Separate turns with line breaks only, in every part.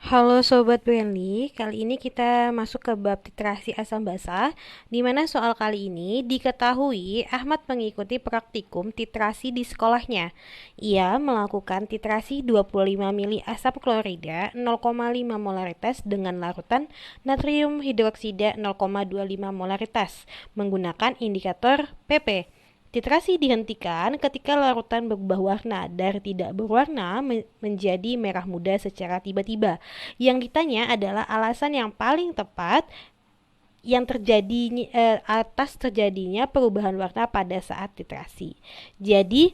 Halo Sobat Brandly, kali ini kita masuk ke bab titrasi asam basa, di mana soal kali ini diketahui Ahmad mengikuti praktikum titrasi di sekolahnya. Ia melakukan titrasi 25 mili asam klorida 0,5 molaritas dengan larutan natrium hidroksida 0,25 molaritas menggunakan indikator PP. Titrasi dihentikan ketika larutan berubah warna dari tidak berwarna menjadi merah muda secara tiba-tiba. Yang ditanya adalah alasan yang paling tepat yang terjadi atas terjadinya perubahan warna pada saat titrasi. Jadi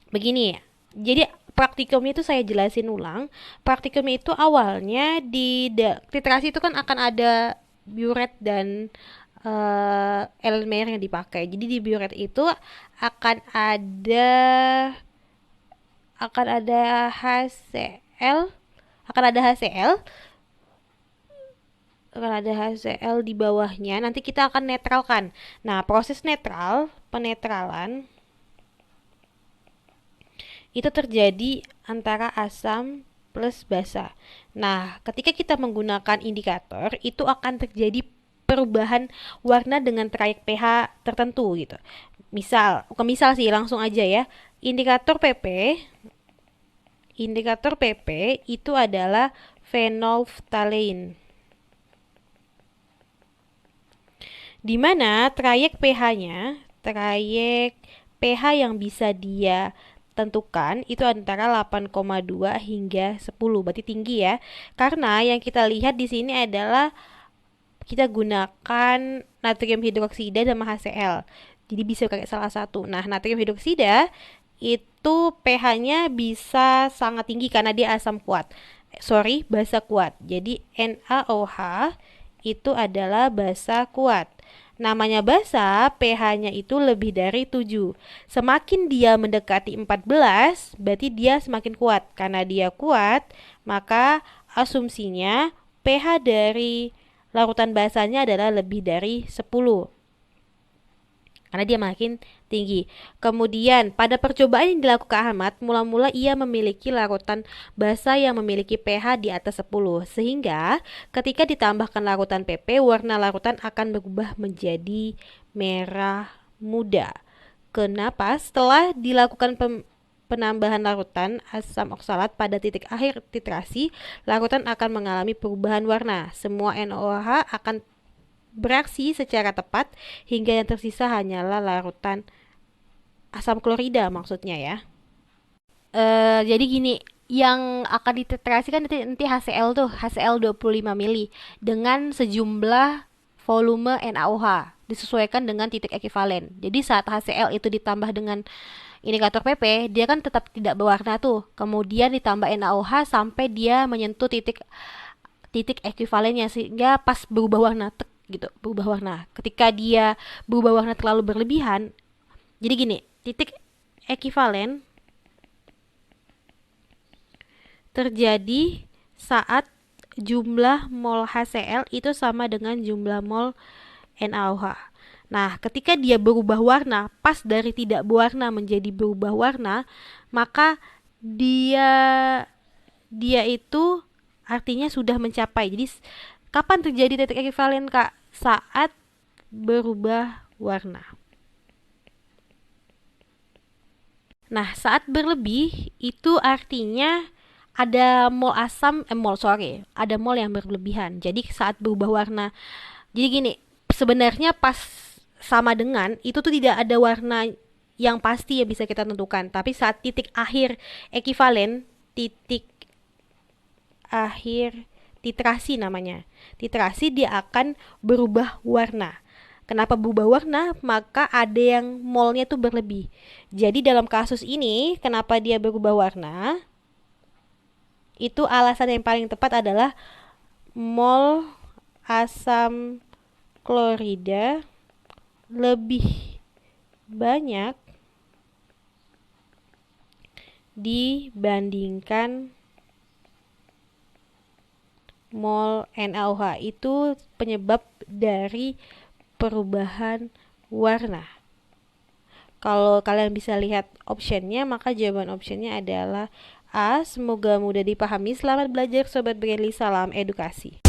begini ya. Jadi praktikumnya itu saya jelasin ulang. Praktikumnya itu awalnya di titrasi itu kan akan ada buret dan elemen yang dipakai. Jadi di buret itu akan ada akan ada HCl, akan ada HCl, akan ada HCl di bawahnya. Nanti kita akan netralkan. Nah, proses penetralan itu terjadi antara asam plus basa. Nah, ketika kita menggunakan indikator, itu akan terjadi perubahan warna dengan trayek pH tertentu gitu. Misal sih langsung aja ya. Indikator PP, indikator PP itu adalah phenolphthalein. Di mana trayek pH yang bisa dia tentukan itu antara 8,2 hingga 10. Berarti tinggi ya. Karena yang kita lihat di sini adalah kita gunakan natrium hidroksida dan HCl. Jadi bisa pakai salah satu. Nah, natrium hidroksida itu pH-nya bisa sangat tinggi karena dia asam kuat. Basa kuat. Jadi NaOH itu adalah basa kuat. Namanya basa, pH-nya itu lebih dari 7. Semakin dia mendekati 14, berarti dia semakin kuat. Karena dia kuat, maka asumsinya pH dari larutan basanya adalah lebih dari 10 karena dia makin tinggi. Kemudian pada percobaan yang dilakukan Ahmad, mula-mula ia memiliki larutan basa yang memiliki pH di atas 10, sehingga ketika ditambahkan larutan PP, warna larutan akan berubah menjadi merah muda. Kenapa? Setelah dilakukan penambahan larutan asam oksalat pada titik akhir titrasi, larutan akan mengalami perubahan warna. Semua NaOH akan beraksi secara tepat hingga yang tersisa hanyalah larutan asam klorida maksudnya ya. Jadi gini, yang akan dititrasi kan nanti HCl tuh, HCl 25 mili dengan sejumlah volume NaOH disesuaikan dengan titik ekivalen. Jadi saat HCl itu ditambah dengan indikator PP, dia kan tetap tidak berwarna tuh. Kemudian ditambah NaOH sampai dia menyentuh titik titik ekivalennya sehingga pas berubah warna gitu, berubah warna. Ketika dia berubah warna terlalu berlebihan, jadi gini, titik ekivalen terjadi saat jumlah mol HCl itu sama dengan jumlah mol NaOH. Nah, ketika dia berubah warna, pas dari tidak berwarna menjadi berubah warna, maka dia dia itu artinya sudah mencapai. Jadi kapan terjadi titik ekivalen, Kak? Saat berubah warna. Nah, saat berlebih itu artinya ada ada mol yang berlebihan. Jadi saat berubah warna. Jadi gini, sebenarnya pas sama dengan itu tuh tidak ada warna yang pasti yang bisa kita tentukan. Tapi saat titik akhir ekivalen, titik akhir titrasi namanya. Titrasi dia akan berubah warna. Kenapa berubah warna? Maka ada yang molnya tuh berlebih. Jadi dalam kasus ini, kenapa dia berubah warna? Itu alasan yang paling tepat adalah mol asam klorida lebih banyak dibandingkan mol NaOH. Itu penyebab dari perubahan warna. Kalau kalian bisa lihat optionnya, maka jawaban optionnya adalah A. Semoga mudah dipahami. Selamat belajar Sobat Brainly, salam edukasi.